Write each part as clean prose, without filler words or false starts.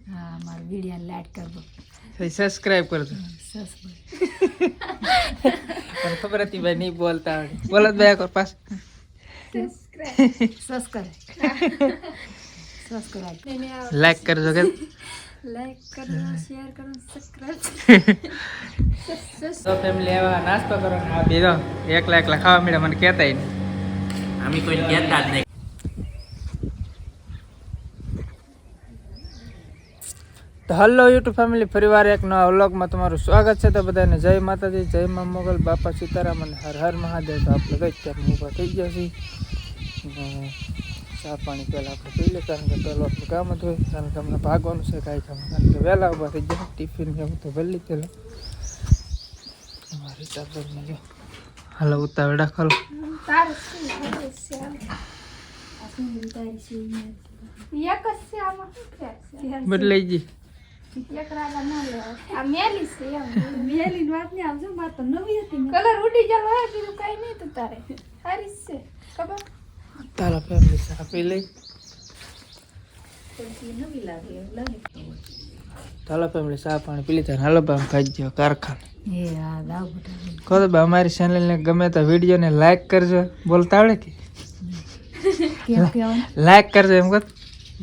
हाँ हमारे video like कर दो सब्सक्राइब कर दो पर खबर थी भाई नहीं बोलता बोलत भाई और पास सब्सक्राइब लाइक कर दो लाइक करो शेयर करो सब्सक्राइब तो फैमिली आवा नाश्तो करो आ बीरो एकला एकला खावा मिले મને કહેતા ઈ आम्ही कोण घेतात नाही તો હલો યુટ્યુબ ફેમિલી ફરીવાર એક નવા વ્લોગમાં તમારું સ્વાગત છે. તો બધાને જય માતાજી, જય મા મોગલ, બાપા સીતારામ અને હર હર મહાદેવ. તો આપણે કઈ અત્યારે ઊભા થઈ ગયા છીએ. ચા પાણી પહેલાં આપણે પી લે, કારણ કે પહેલું આપણું કામ જ હોય, કારણ કે અમને ભાગવાનું છે કાંઈ કામ, કારણ કે વહેલા ઊભા થઈ ગયા. ટિફિન એવું તો ભરી લીધેલું અમારી ચાદરને જો હાલો ઉતાવળ રાખો બદલાઈ ગઈ. તારા ફેમિલી ચા પી લઈ. ચાલો ફેમિલી ચા પાણી પી લીધા. હાલો બા ખાઈ ગયો કારખાને. કહો તો બા અમારી ચેનલને ગમે તો વિડીયોને લાઈક કરજો. બોલતા આવડે કે લાઈક કરજો એમ કહો.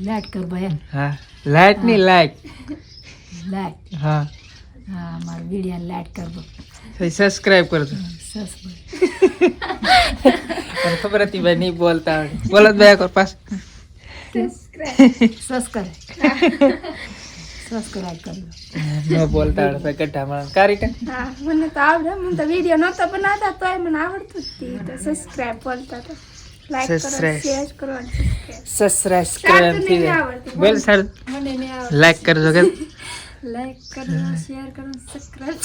लाइक कर भाई હા લાઈક ની લાઈક लाइक હા हाँ हमारे वीडियो लाइक कर दो સબસ્ક્રાઇબ કરજો. પણ ખબર હતી ભાઈ નહીં બોલતા આવડે. બોલત ભાઈ એક પાસ सब्सक्राइब कर लो ન બોલતા આવડે ભાઈ ગઢા માણસ કારી કે હા મને તો આવડે. મને તો વિડીયો નહોતો બનાવતા તોય મને આવડતું જ હતું. તો સબસ્ક્રાઇબ બોલતા તો લાઈક કરો, શેર કરો અને સબસ્ક્રાઇબ મને નહીં આવડતું. બોલ સર મને નહીં આવડતું. લાઈક કરજો કે લાઈક કરો, શેર કરો, સબસ્ક્રાઇબ.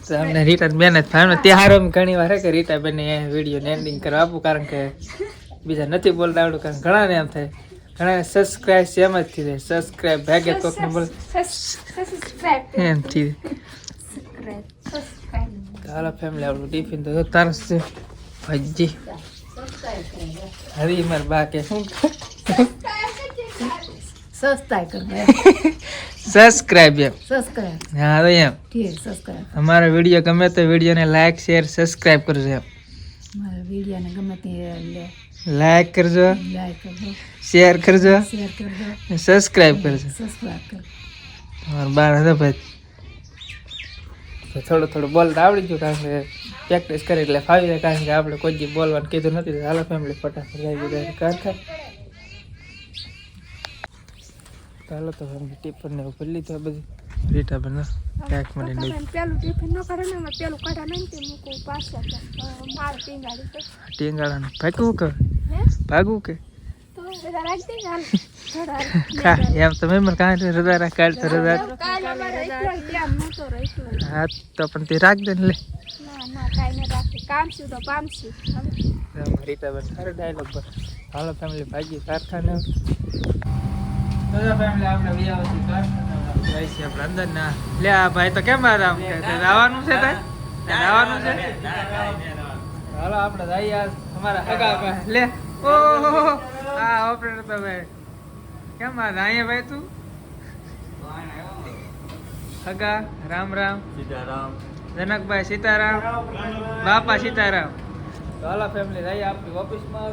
તો અમને રીટા બેન જ ફાવ્યું. ત્યારે ઘણી વાર કે રીટા બેન વિડીયો એન્ડિંગ કરવા આપું, કારણ કે બીજા નથી બોલતા આવડું, કારણ ઘણા ને એમ થાય, ઘણા સબસ્ક્રાઇબ એમ જ થઈ જાય. સબસ્ક્રાઇબ ભાગે કોક ને બોલ સબસ્ક્રાઇબ એમ થઈ સબસ્ક્રાઇબ. હાલો ફેમિલી આપણું ટિફિન તો તારસ છે ભાજી. હરી માર બા કે શું सब्सक्राइब कर भाई સબસ્ક્રાઇબ એમ. सब्सक्राइब હા તો એમ ठीक सब्सक्राइब અમારો વિડીયો ગમે તો વિડીયોને લાઈક શેર સબસ્ક્રાઇબ કરજો એમ. हमारे वीडियो ने गमे ते લાઈક કરજો, लाइक कर दो શેર કરજો, शेयर कर दो સબસ્ક્રાઇબ કરજો. सब्सक्राइब कर અમારા બાર હતા ભાઈ થોડું થોડું બોલતા આવડી ગયું, કારણ કે પ્રેક્ટિસ કરી એટલે ફાવી જાય, કારણ કે આપણે કોઈ દી બોલવાનું કીધું નથી. હાલો ફેમિલી ફટાફટ જઈ દીધા કારખાને. ચાલો તો ફેમિલી ટિફિન ને ઉપર લીધું બધું. રીટા બના ક્યાંક મને નહીં પેલું ટિફિન ન કરે ને એમાં પેલું કાઢા નહીં તે મૂકું પાછળ માર પીંગાડી તો ટીંગાળાનું ભાગવું કે હે ભાગવું કે તો બધા રાખી દે હાલ થોડા કા એમ તમે મને કાંઈ રજા રાખ કાઢ તો રજા કાલ અમારે એટલો ટાઈમ નહોતો રહ્યો. હા તો પણ તે રાખ દે ને લે. ના ના કાંઈ ન રાખે. કામશું તો પામશું. રીટા બન સારો ડાયલોગ પર. હાલો ફેમિલી ભાગી કારખાને. ફેમિલી આપણે વિયાવતી કારખાને જાય છે આપણે અંદર ના. લે આ ભાઈ તો કેમ આરામ કે આવવાનું છે તાર આવવાનું છે. હાલો આપણે જઈએ અમારા હગા ભાઈ. લે ઓહો આ ઓપરેટર તો ભાઈ કેમ આ અહીંયા ભાઈ તું હગા રામ રામ સીતારામ જનકભાઈ સીતારામ બાપા સીતારામ. તો હાલો ફેમિલી જઈએ આપણી ઓફિસમાં.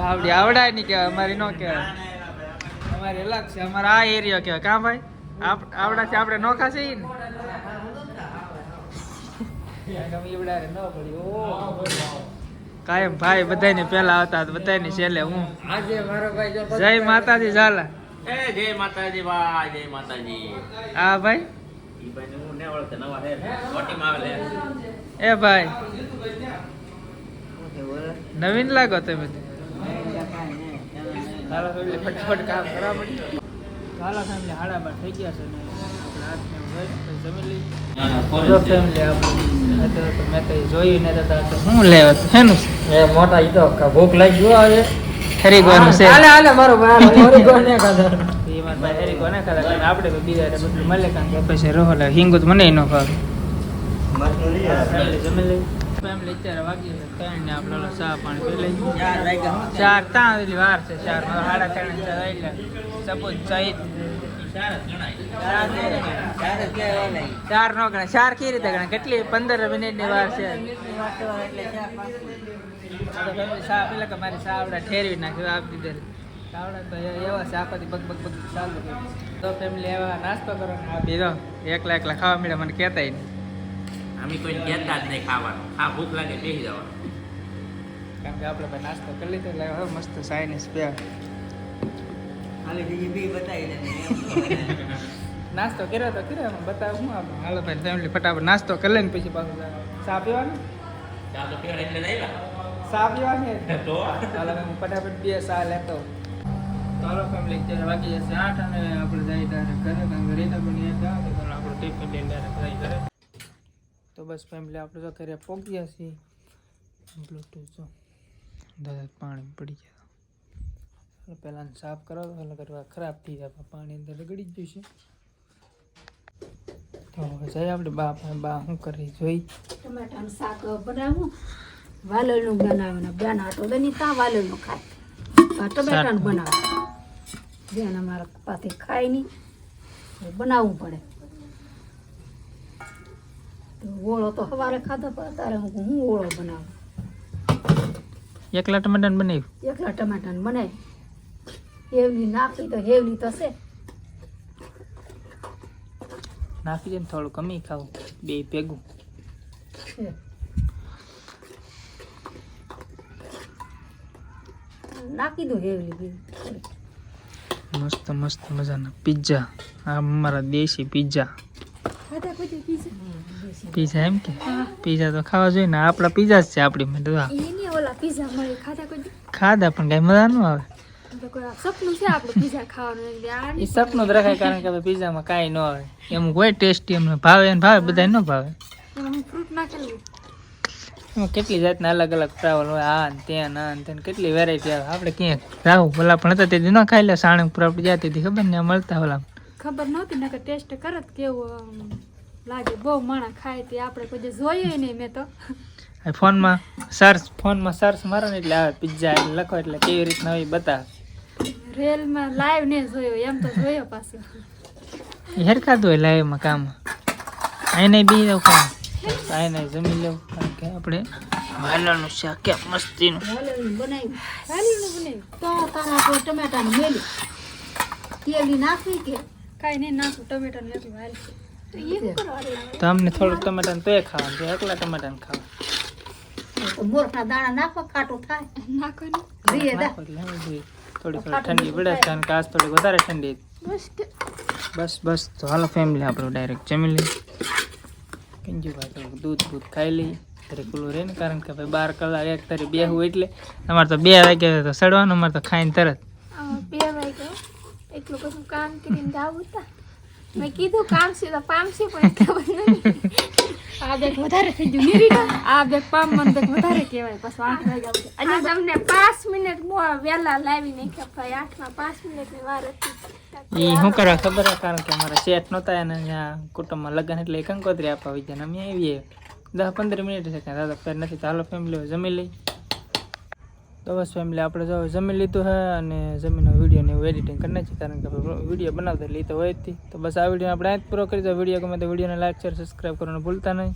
આવડી આવડાય નહીં કહેવાય, અમારી ન કહેવાય, અમારી અલગ છે. અમારા આ એરિયા કહેવાય કાં ભાઈ આવડા છે આપણે નોખા છે ને કાયમ ભાઈ બધાને પેલા આવતા બધાને છેલ્લે હું. જય માતાજી ઝાલા. એ જય માતાજી ભાઈ, જય માતાજી. હા ભાઈ ઈ ભાઈને હું ને ઓળખતો, નવા હે મોટીમાં આવે લે. એ ભાઈ નવીન લાગો તમે. હાલો ફેમિલી ફટાફટ કામ કરવા મળી. હાલો ફેમિલી 12:30 થઈ ગયા છે ને આપણે હાથને હોય જમી લઈ. જો ફેમિલી આપણે તો મેં તો જોયું ને તો હું લેવા શેનું એ મોટા ઈ તો ભૂખ લાગી ગયો આવે હરીગોનું છે. હાલે હાલે મારો ભાઈ હરીગોને ખાધા. એ મારા ભાઈ હરીગોને ખાધા. આપણે તો બીજા બધું મળે, કારણ કે પછી રોહલે હિંગુ તો મને ન ભાવે. ફેમિલી જમી લઈ. ફેમિલી અત્યારે વાગી છે 3 ને આપણે ચા પાણી પી લઈ. 4 ત્યાં વાર છે 4 3 એટલે સબૂત સહિત ચાર જ ગણાય. ચાર નો ગણાય. ચાર કેવી રીતે ગણાય? કેટલી 15 મિનિટની વાર છે. સા પેલા કે મારી સાવડા ઠેરવી નાખ્યું આપી દીધેલ. સાવડા તો એવા છે આપાથી બગ બગ બગ ચાલુ થયું. તો ફેમિલી એવા નાસ્તો કરો ને આ બીજો એકલા ખાવા મળ્યા મને કહેતાય નહીં. અમે કોઈ કહેતા જ નહીં ખાવાનું. આ ભૂખ લાગે બેસી જવાનું. કારણ કે આપણે ભાઈ નાસ્તો કરી લીધો એટલે હવે મસ્ત સાઈનિસ પે નાસ્તો કર્યો તો કર્યો બતાવું હું આપણે હાલો ભાઈ ફેમિલી ફટાફટ નાસ્તો કરી લઈને પછી પાછું ચા પીવાની ચા તો પીવાના એટલે નહીં ચા પીવાની તો હાલો હું ફટાફટ 2 ચા લેતો ચાલો ફેમિલી અત્યારે વાગી જશે 8 અને આપણે જઈ ડાયરેક્ટ ઘરે કારણ કે રેતા બની જાવ તો આપણું ટિફિન લઈને ડાયરેક્ટ જઈ ઘરે તો બસ ફેમિલી આપણે જો ઘરે પહોંચ્યા છીએ બ્લૂટૂથ જો દાદા પાણી પડી ગયા પહેલાં સાફ કરાવો એટલે કરવા ખરાબ થઈ જાય પાણી અંદર રગડી જ જશે તો હવે જઈએ આપણે બા શું કરી જોઈ ટમાટાનું શાક બનાવું વાલોળનું બનાવવાનું બેન આટો દની તા વાલોળનું ખાય ટમાટાનું બનાવે બેન અમારા પાસે ખાય નહીં બનાવવું પડે તો ઓળો તો સવારે ખાધો પણ અત્યારે હું ઓળો બનાવું એકલા ટમાટાનું બનાવ્યું એકલા ટમાટાનું બનાવી હેવલી નાખી તો હેવલી તો છે નાખી દે ને થોડું કમી ખાવું બે ભેગું નાખી દો હેવલી મસ્ત મસ્ત મજાના પિઝા આ અમારા દેશી પિઝા ખાધા કોઈ પીઝા પિઝા એમ કે પિઝા તો ખાવા જોઈએ ને આપણા પિઝા જ છે આપણી મેં તો એની ઓલા પીઝા મળે ખાધા કોઈ ખાધા પણ કઈ મજા ન આવે તો કોઈ સપનું છે આપણું પીઝા ખાવાનું એ સપનું જ રખાય કારણ કે પિઝામાં કાંઈ ન આવે એમ કોઈ ટેસ્ટી એમને ભાવે ને ભાવે બધા ન ભાવે એમાં ફ્રૂટ નાખેલું એમાં કેટલી જાતના અલગ અલગ ટ્રાવલ હોય આ ને ત્યાં ના ને ત્યાં કેટલી વેરાયટી આવે આપણે ક્યાંક રાહું ભલા પણ હતા તેથી ન ખાઈ લે સાણંગપુર આપણે જ્યાં તેથી ખબર ને મળતા ઓલા ખબર નહોતી નકર ટેસ્ટ કરત કેવું લાગે બહુ માણા ખાય તે આપણે કોઈ જોઈએ નહીં મેં તો ફોનમાં સર્ચ મારો ને એટલે આવે પિઝા એટલે લખો એટલે કેવી રીતના હોય બતાવે રેલમાં લાઈવ ને જોયો એમ તો જોયો પાછું એ હેરખાતું હોય લાઈવમાં કામ અહીં નહીં બી દઉં કામ અહીં નહીં જમી લેવું કારણ કે આપણે વાલણનું શાક કે મસ્તીનું વાલોળનું બનાવ્યું તો તારા કોઈ ટમેટાનું મેલી તેલી નાખી કે કાંઈ નહીં નાખું ટમેટાનું નાખી વાલ તો એમ કરવાનું તો અમને થોડુંક ટમાટાનું તો એ ખાવાનું તો એકલા ટમાટાનું ખાવા તો મોરખના દાણા નાખો કાટો થાય નાખો ને રીએ દા એટલે હવે જોઈએ. થોડી ઠંડી પડે છે કારણ કે આજ થોડી વધારે ઠંડી હતી. બસ તો હાલો ફેમિલી આપણું ડાયરેક્ટ જમી લઈએ કિંજુભાઈ થોડુંક દૂધ ખાઈ લઈએ ત્યારે ખુલ્લું રહે ને કારણ કે ભાઈ 12 કલાક એક તારી બેહવું એટલે અમારે તો 2 વાગ્યા તો સડવાનું અમારે તો ખાઈને તરત 2 વાગ્યા એટલું બધું કામ કરીને જાવું તા મેં કીધું કામ છે તો પામ છે પણ ખબર નહીં આ બેગ વધારે થઈ ગયું નીરીટા આ બેગ પામ મન બેગ વધારે કહેવાય પાછું 8 વાગ્યા અને તમને 5 મિનિટ વહેલા લાવી નાખ્યા ભાઈ 8 માં 5 મિનિટની વાર હતી એ શું કરવા ખબર છે કારણ કે અમારા શેઠ નહોતા અને ત્યાં કુટુંબમાં લગ્ન એટલે કંકોત્રી આપવા વિદ્યા અમે આવીએ 10-15 મિનિટ છે કાંઈ દાદા ફેર નથી ચાલો ફેમિલી જમી લઈ તો બસ ફેમિલી આપણે જો જમી લીધું છે અને જમીનો વિડીયોને એવું એડિટિંગ કરી નાખીએ કારણ કે વિડીયો બનાવતા એટલે એ તો હોય જ તો બસ આ વિડીયો આપણે અહીં જ પૂરો કરી દો વિડીયો ગમે તો વિડીયોને લાઈક શેર સબસ્ક્રાઈબ કરવાનું ભૂલતા નહીં